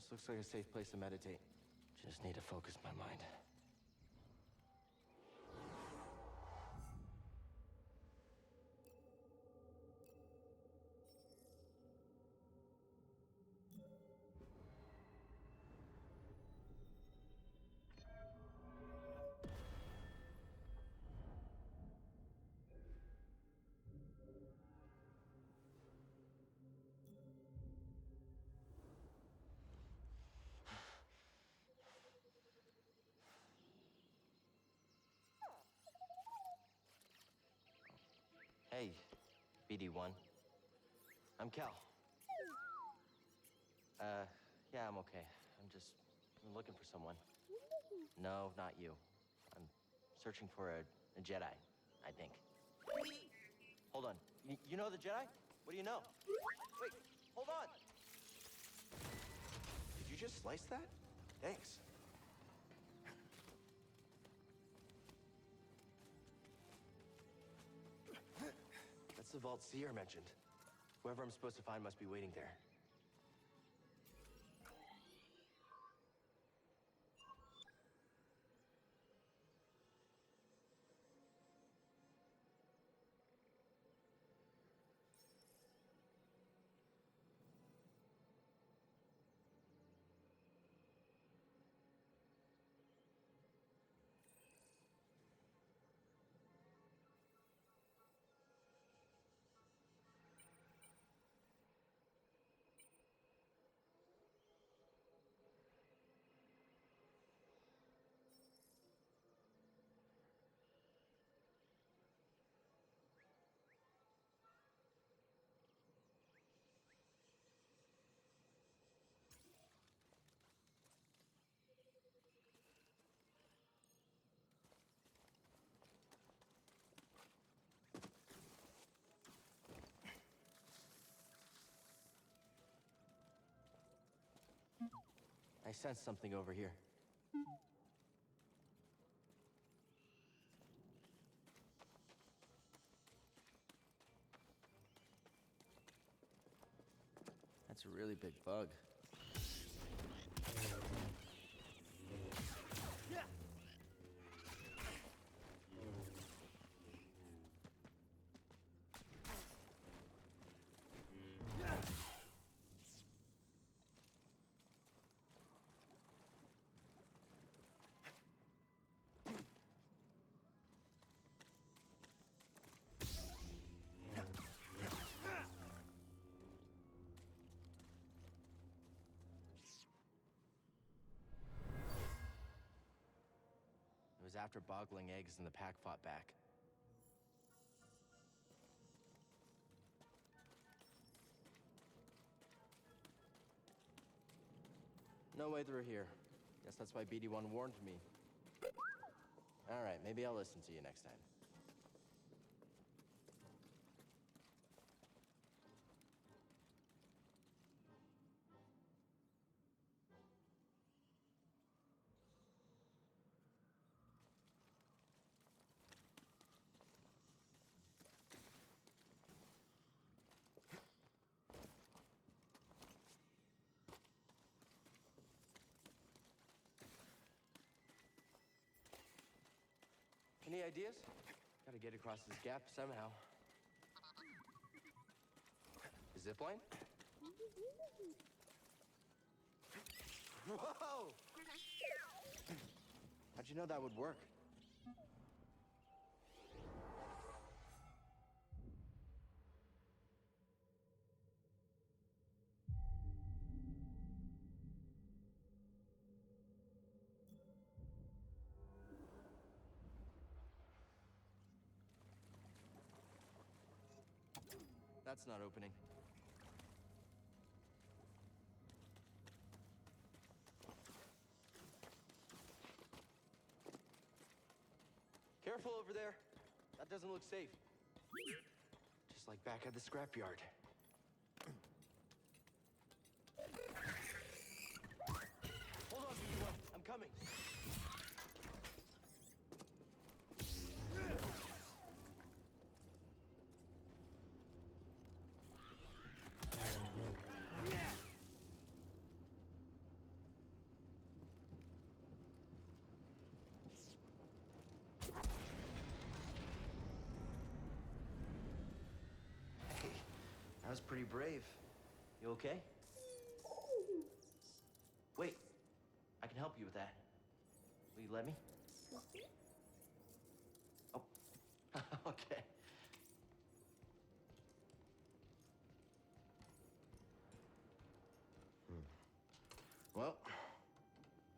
This looks like a safe place to meditate. Just need to focus my mind. Hey, BD1. I'm Cal. Yeah, I'm okay. I'm looking for someone. No, not you. I'm searching for a Jedi, I think. Hold on. You know the Jedi? What do you know? Wait, hold on! Did you just slice that? Thanks. That's the vault Seer mentioned. Whoever I'm supposed to find must be waiting there. I sense something over here. That's a really big bug. It was after boggling eggs and the pack fought back. No way through here. Guess that's why BD1 warned me. All right, maybe I'll listen to you next time. Any ideas? Gotta get across this gap somehow. A zipline? Whoa! How'd you know that would work? That's not opening. Careful over there. That doesn't look safe. Just like back at the scrapyard. Hold on, BD1. I'm coming. was pretty brave. You okay? Wait, I can help you with that. Will you let me? Oh, okay. Well,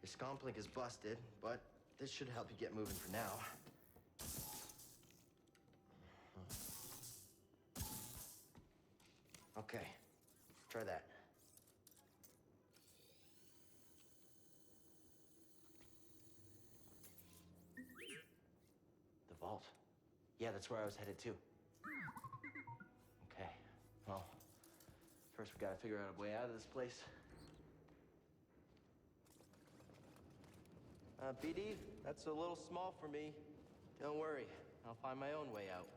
your scomplink is busted, but this should help you get moving for now. Okay, try that. The vault. Yeah, that's where I was headed to. Okay, well, first we gotta figure out a way out of this place. BD, that's a little small for me. Don't worry, I'll find my own way out.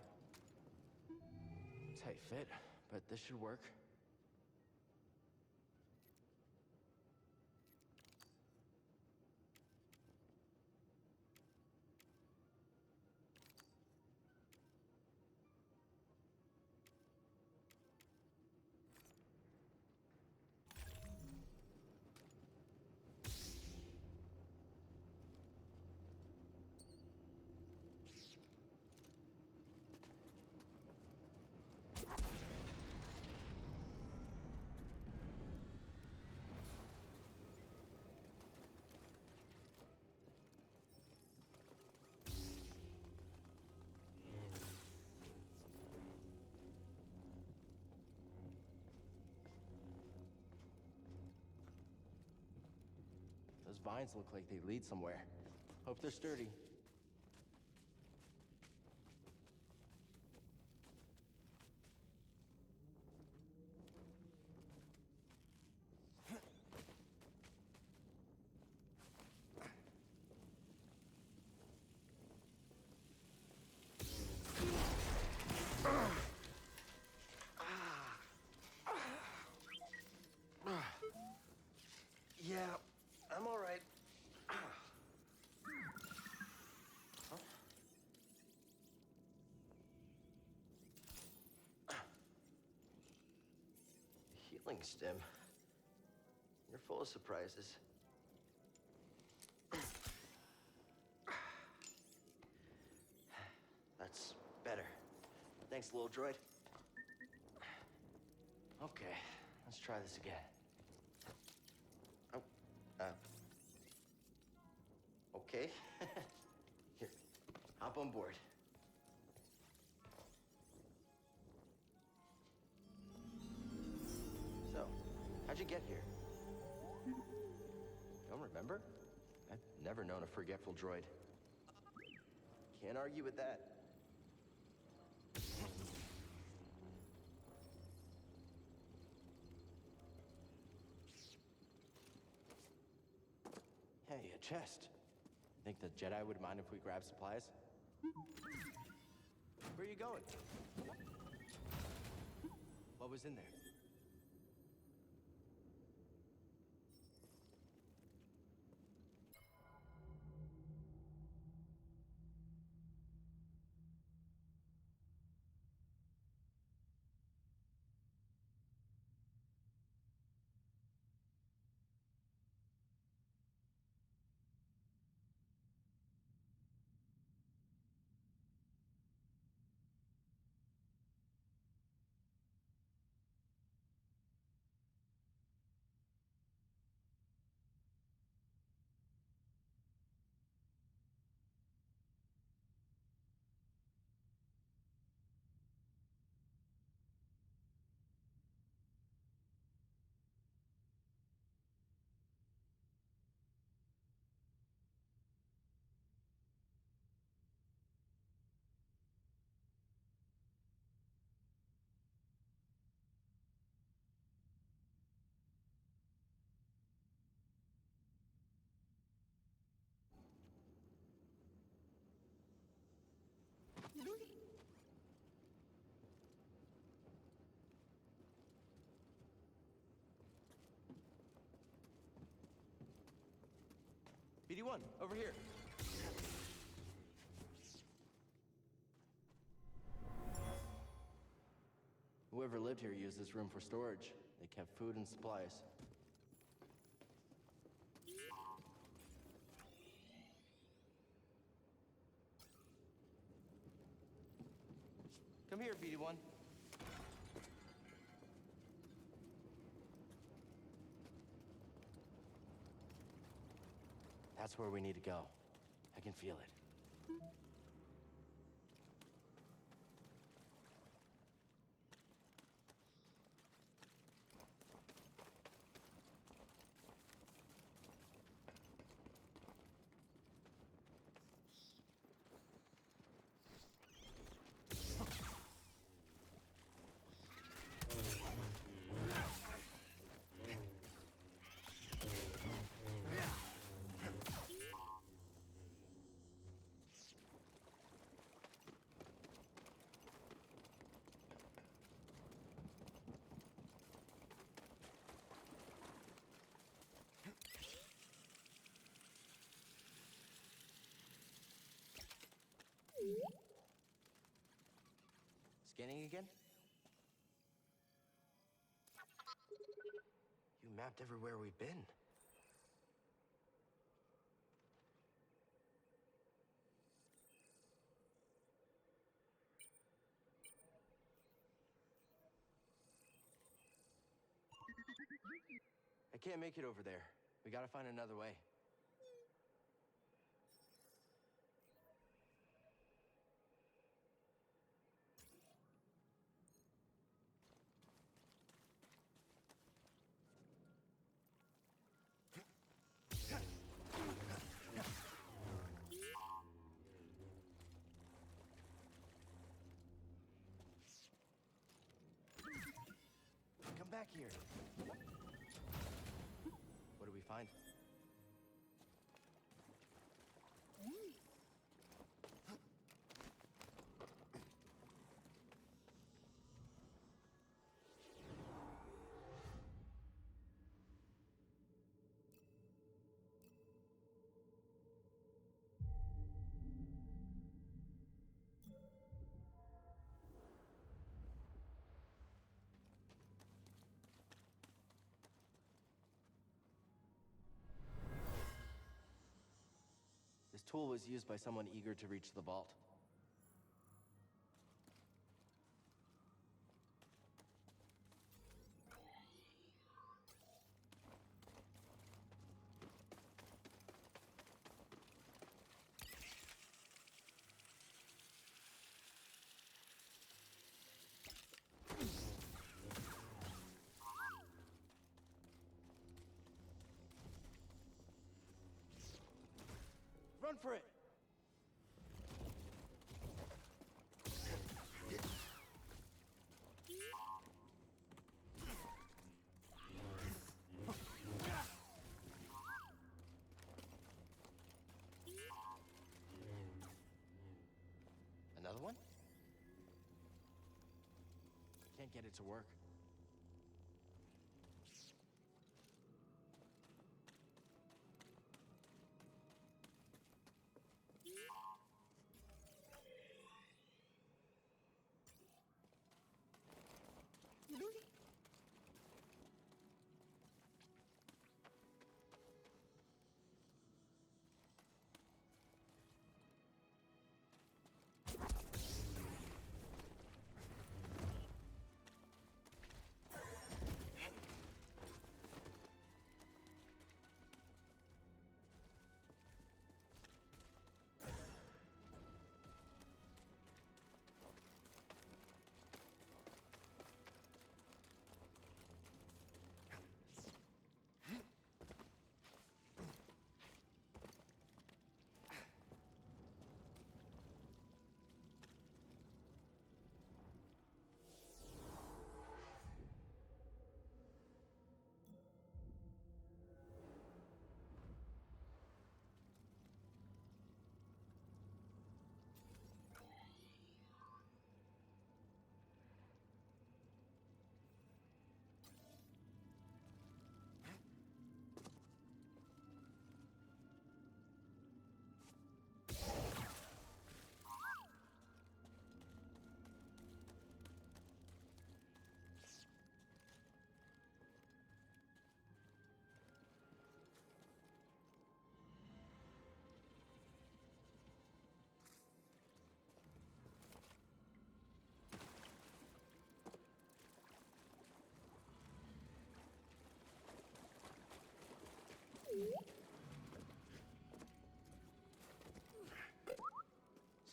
Tight fit, but this should work. Those vines look like they lead somewhere. Hope they're sturdy. Yeah, I'm all right. Healing stim. You're full of surprises. That's better. Thanks, little droid. Okay, let's try this again. Oh, okay. Here, hop on board. So, how'd you get here? Don't remember? I've never known a forgetful droid. Can't argue with that. Hey, a chest. Think the Jedi would mind if we grab supplies? Where are you going? What was in there? BD1, over here. Whoever Whoever lived here used this room for storage. They kept food and supplies. Come here, BD1. That's where we need to go. I can feel it. Scanning again? You mapped everywhere we've been. I can't make it over there. We gotta find another way. Come back here. What do we find? This tool was used by someone eager to reach the vault. Run for it! Another one? Can't get it to work.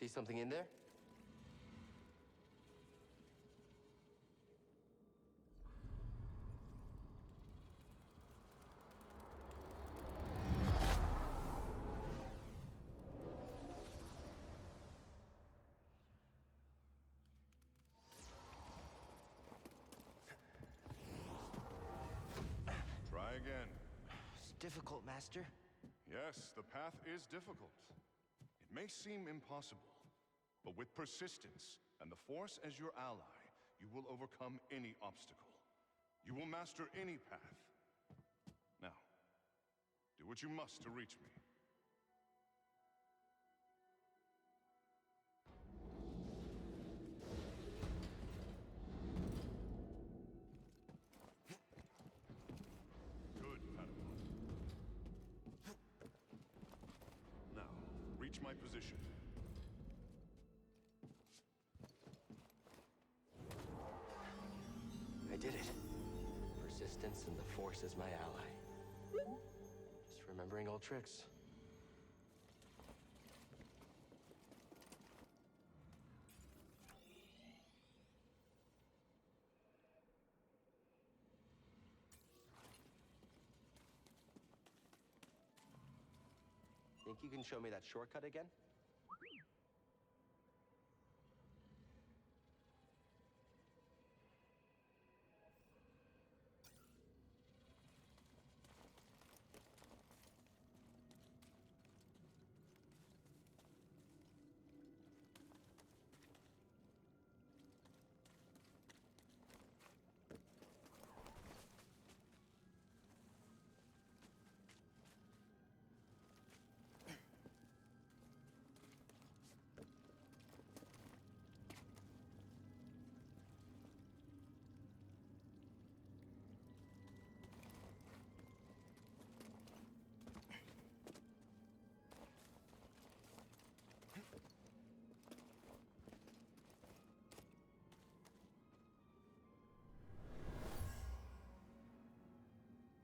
See something in there? Try again. It's difficult, Master. Yes, the path is difficult. It may seem impossible, but with persistence and the Force as your ally, you will overcome any obstacle. You will master any path. Now, do what you must to reach me. Good, Padawan. Now, reach my position. I did it. Persistence and the Force is my ally. Just remembering old tricks. Think you can show me that shortcut again?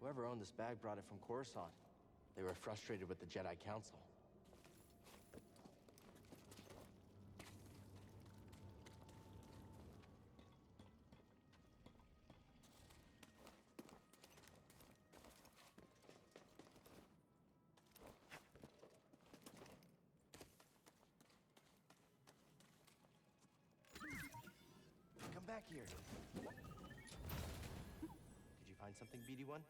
Whoever owned this bag brought it from Coruscant. They were frustrated with the Jedi Council. Come back here. Did you find something, BD-1?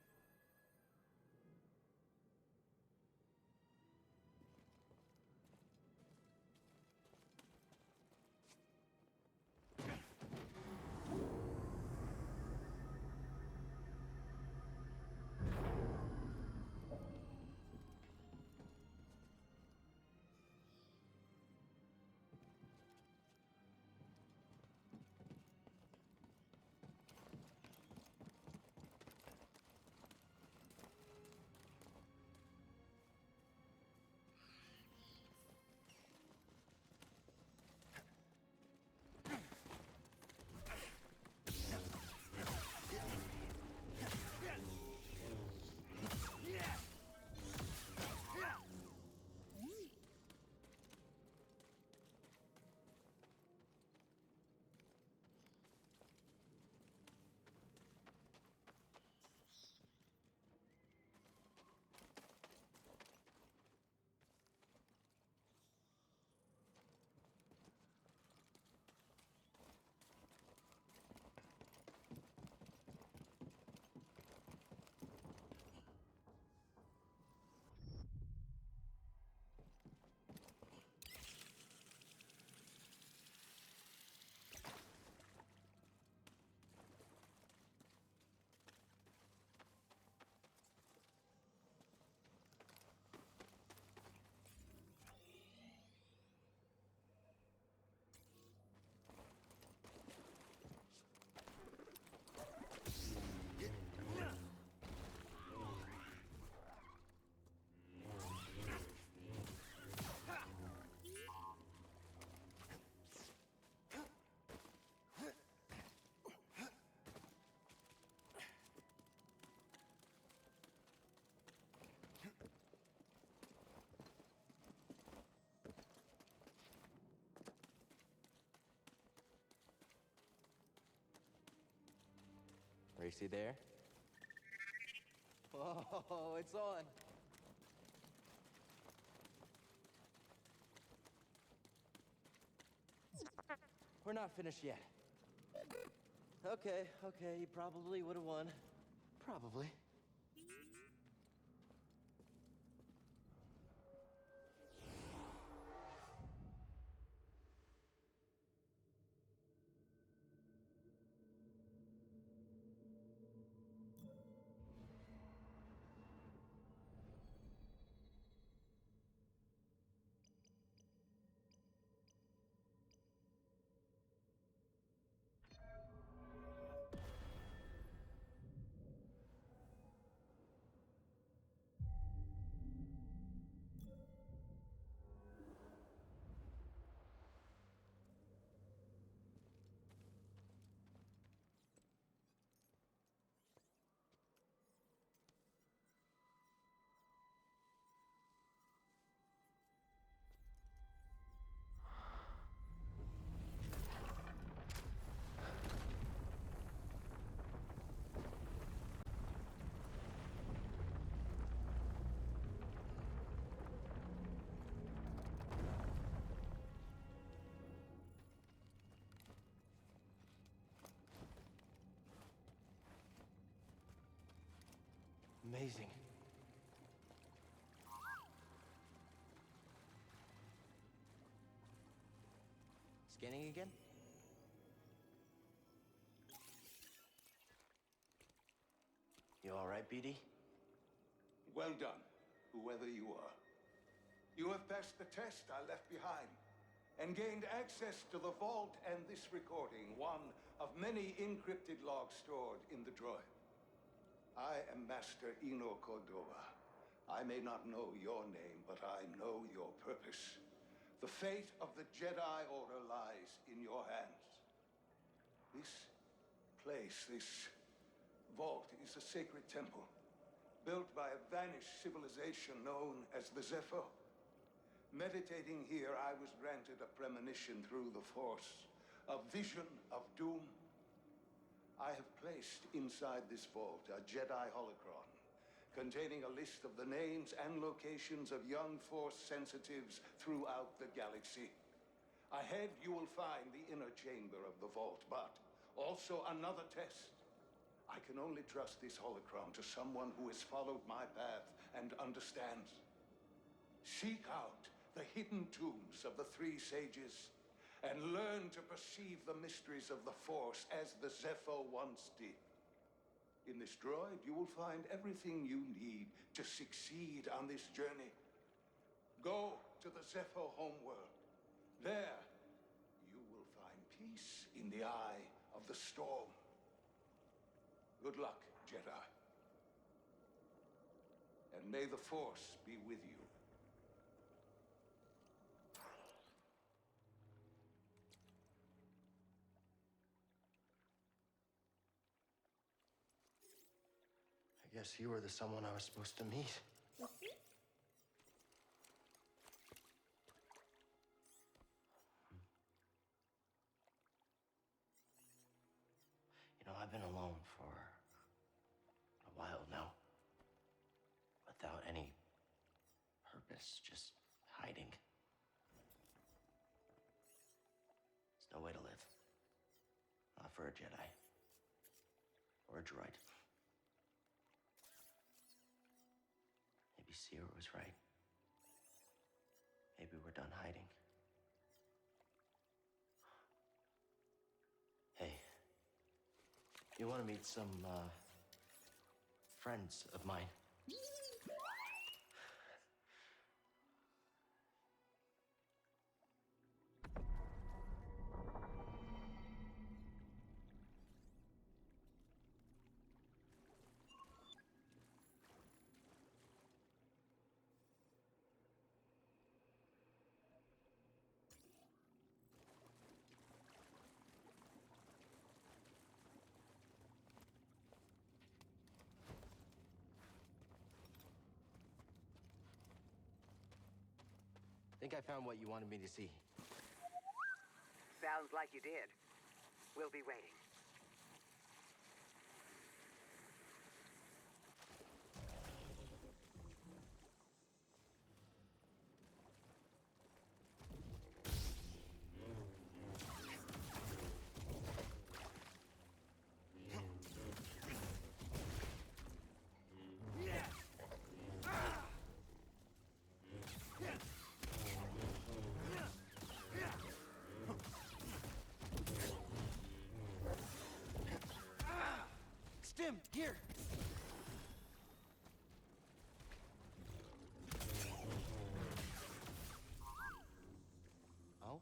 Racy there? Oh, it's on. We're not finished yet. Okay, you probably would have won. Probably. Amazing. Scanning again? You all right, BD? Well done, whoever you are. You have passed the test I left behind, and gained access to the vault and this recording, one of many encrypted logs stored in the droid. I am Master Eno Cordova. I may not know your name, but I know your purpose. The fate of the Jedi Order lies in your hands. This place, this vault, is a sacred temple, built by a vanished civilization known as the Zepho. Meditating here, I was granted a premonition through the Force, a vision of doom. I have placed inside this vault a Jedi holocron, containing a list of the names and locations of young Force sensitives throughout the galaxy. Ahead, you will find the inner chamber of the vault, but also another test. I can only trust this holocron to someone who has followed my path and understands. Seek out the hidden tombs of the three sages and learn to perceive the mysteries of the Force as the Zepho once did. In this droid, you will find everything you need to succeed on this journey. Go to the Zepho homeworld. There, you will find peace in the eye of the storm. Good luck, Jedi. And may the Force be with you. I guess you were the someone I was supposed to meet. You know, I've been alone for a while now. Without any purpose, just hiding. There's no way to live. Not for a Jedi. Or a droid. Maybe Sierra was right. Maybe we're done hiding. Hey, you want to meet some, friends of mine? I think I found what you wanted me to see. Sounds like you did. We'll be waiting. Jim, here! Oh?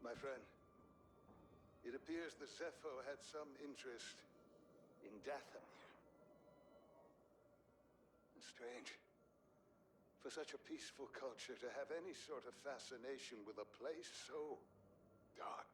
My friend, it appears the Zepho had some interest in Dathomir. Strange. For such a peaceful culture to have any sort of fascination with a place so dark.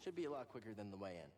Should be a lot quicker than the way in.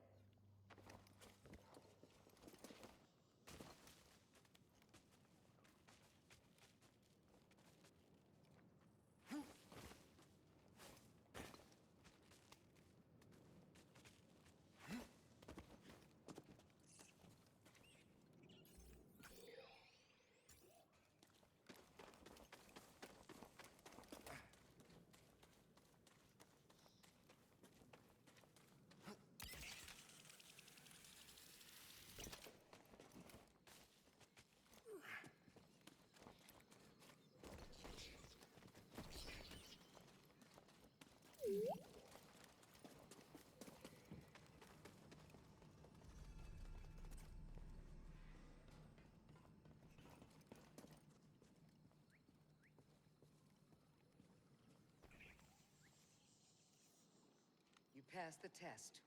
You passed the test.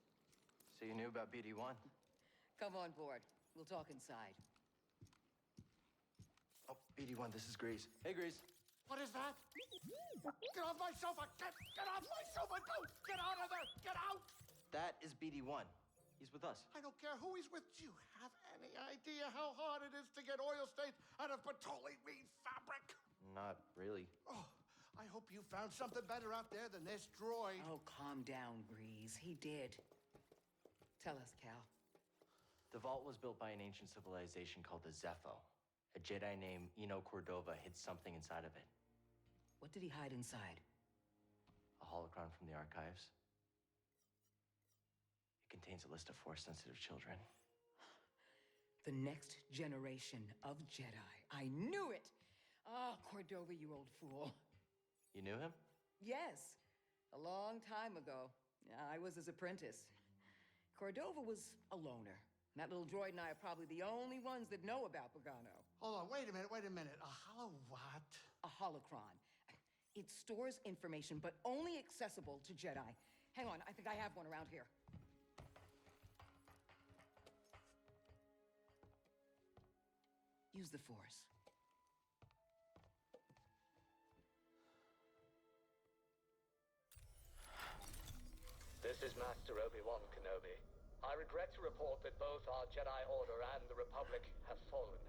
So you knew about BD-1? Come on board. We'll talk inside. Oh, BD-1, this is Grease. Hey, Grease. What is that? Get off my sofa! Get off my sofa! Go! Get out of there! Get out! That is BD-1. He's with us. I don't care who he's with. Do you have any idea how hard it is to get oil stains out of petroleum fabric? Not really. Oh, I hope you found something better out there than this droid. Oh, calm down, Grease. He did. Tell us, Cal. The vault was built by an ancient civilization called the Zepho. A Jedi named Eno Cordova hid something inside of it. What did he hide inside? A holocron from the archives. It contains a list of Force-sensitive children. The next generation of Jedi. I knew it! Ah, Cordova, you old fool. You knew him? Yes, a long time ago. I was his apprentice. Cordova was a loner. That little droid and I are probably the only ones that know about Pagano. Hold on, wait a minute. A hollow what? A holocron. It stores information, but only accessible to Jedi. Hang on, I think I have one around here. Use the Force. This is Master Obi-Wan Kenobi. I regret to report that both our Jedi Order and the Republic have fallen.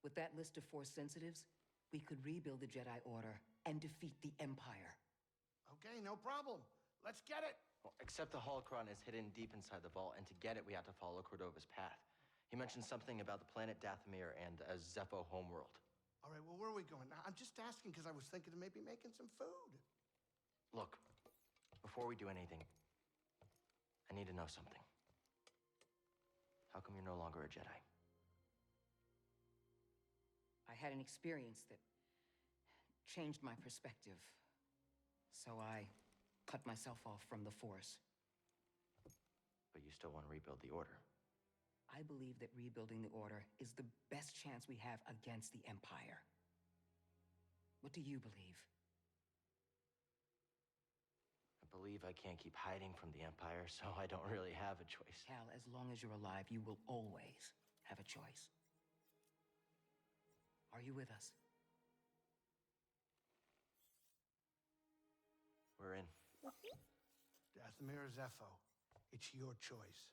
With that list of Force sensitives, we could rebuild the Jedi Order and defeat the Empire. Okay, no problem. Let's get it. Well, except the holocron is hidden deep inside the vault, and to get it, we have to follow Cordova's path. He mentioned something about the planet Dathomir and a Zepho homeworld. All right, well, where are we going? I'm just asking because I was thinking of maybe making some food. Look, before we do anything, need to know something. How come you're no longer a Jedi? I had an experience that changed my perspective. So I cut myself off from the Force. But you still want to rebuild the Order. I believe that rebuilding the Order is the best chance we have against the Empire. What do you believe? I believe I can't keep hiding from the Empire, so I don't really have a choice. Cal, as long as you're alive, you will always have a choice. Are you with us? We're in. Dathomir Zepho, it's your choice.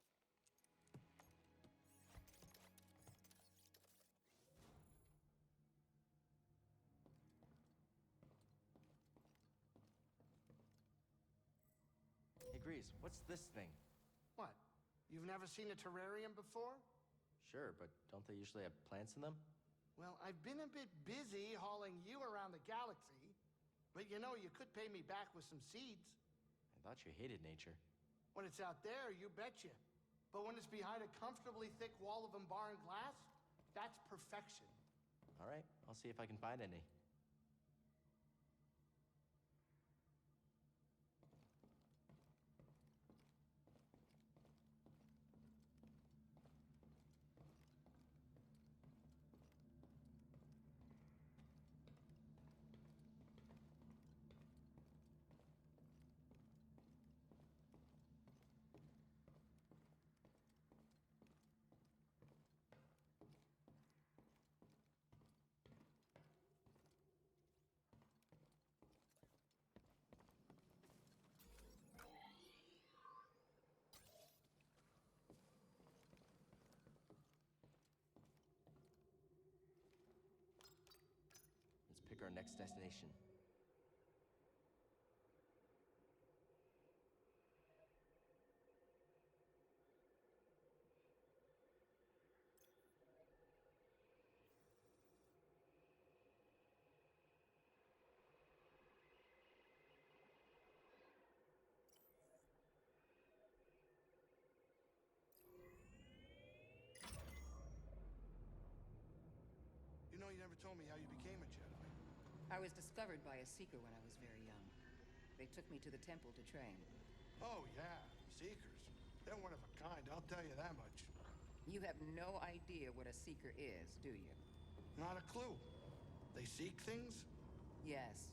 Hey, Grease, what's this thing? What? You've never seen a terrarium before? Sure, but don't they usually have plants in them? Well, I've been a bit busy hauling you around the galaxy, but you know, you could pay me back with some seeds. I thought you hated nature. When it's out there, you betcha. But when it's behind a comfortably thick wall of embarring glass, that's perfection. All right, I'll see if I can find any. Let's pick our next destination. You know, you never told me how you became a Jedi. I was discovered by a Seeker when I was very young. They took me to the temple to train. Oh, yeah, Seekers. They're one of a kind, I'll tell you that much. You have no idea what a Seeker is, do you? Not a clue. They seek things? Yes.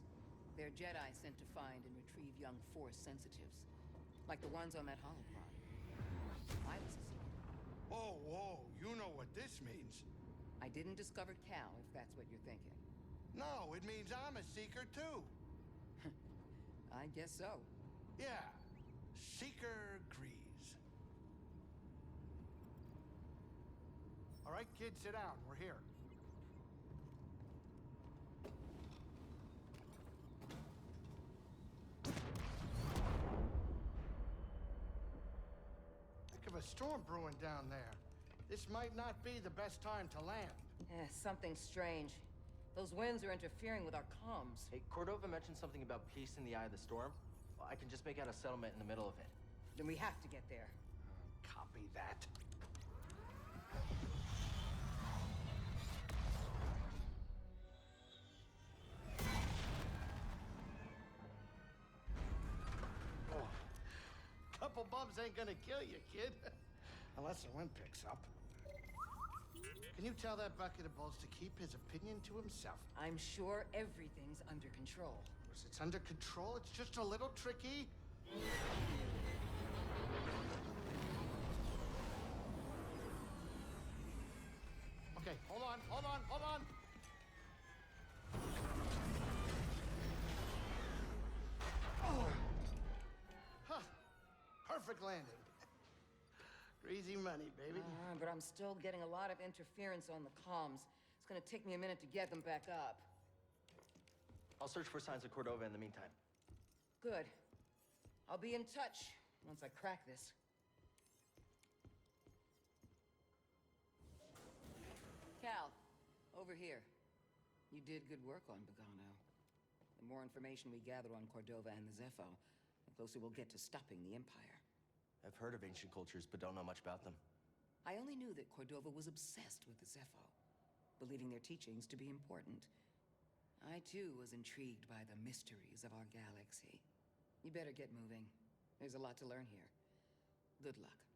They're Jedi sent to find and retrieve young Force sensitives. Like the ones on that holocron. I was a Seeker. Oh, whoa, you know what this means. I didn't discover Cal, if that's what you're thinking. No, it means I'm a Seeker, too. I guess so. Yeah, Seeker Grease. All right, kids, sit down. We're here. Heck of a storm brewing down there. This might not be the best time to land. Something strange. Those winds are interfering with our comms. Hey, Cordova mentioned something about peace in the eye of the storm. Well, I can just make out a settlement in the middle of it. Then we have to get there. Copy that. Oh. Couple bumps ain't gonna kill you, kid. Unless the wind picks up. Can you tell that bucket of balls to keep his opinion to himself? I'm sure everything's under control. Of course, it's under control. It's just a little tricky. Okay, hold on. Oh. Huh. Perfect landing. Easy money, baby. But I'm still getting a lot of interference on the comms. It's gonna take me a minute to get them back up. I'll search for signs of Cordova in the meantime. Good. I'll be in touch once I crack this. Cal, over here. You did good work on Bogano. The more information we gather on Cordova and the Zepho, the closer we'll get to stopping the Empire. I've heard of ancient cultures, but don't know much about them. I only knew that Cordova was obsessed with the Zepho, believing their teachings to be important. I, too, was intrigued by the mysteries of our galaxy. You better get moving. There's a lot to learn here. Good luck.